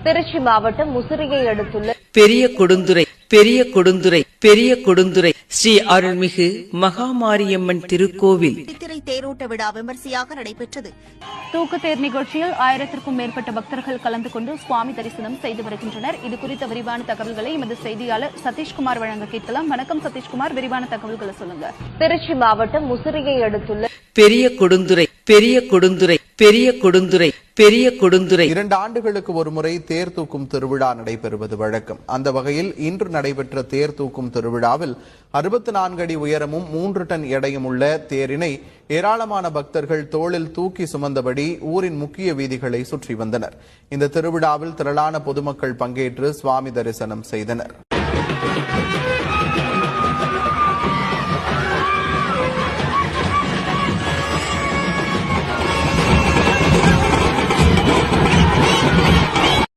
திருச்சி மாவட்டம் முசிறியை அடுத்துள்ள பெரிய கொடுந்துறை ஸ்ரீ அருள்மிகு மகாமாரியம்மன் திருக்கோவில் சித்திரை தேரோட்ட விழா விமர்சையாக நடைபெற்றது. தூக்குத்தேர் நிகழ்ச்சியில் 1000க்கும் மேற்பட்ட பக்தர்கள் கலந்து கொண்டு சுவாமி தரிசனம் செய்து வருகின்றனர். இது குறித்த விரிவான தகவல்களை எமது செய்தியாளர் சதீஷ்குமார் வழங்க கேட்கலாம். வணக்கம் சதீஷ்குமார், விரிவான தகவல்களை சொல்லுங்க. திருச்சி மாவட்டம் முசிறியை அடுத்துள்ள பெரிய கொடுந்துறை 2 ஆண்டுகளுக்கு ஒருமுறை தேர் தூக்கும் திருவிழா நடைபெறுவது வழக்கம். அந்த வகையில் இன்று நடைபெற்ற தேர் தூக்கும் திருவிழாவில் 64 அடி உயரமும் 3 டன் எடையும் உள்ள தேரினை ஏராளமான பக்தர்கள் தோளில் தூக்கி சுமந்தபடி ஊரின் முக்கிய வீதிகளை சுற்றி வந்தனர். இந்த திருவிழாவில் திரளான பொதுமக்கள் பங்கேற்று சுவாமி தரிசனம் செய்தனர்.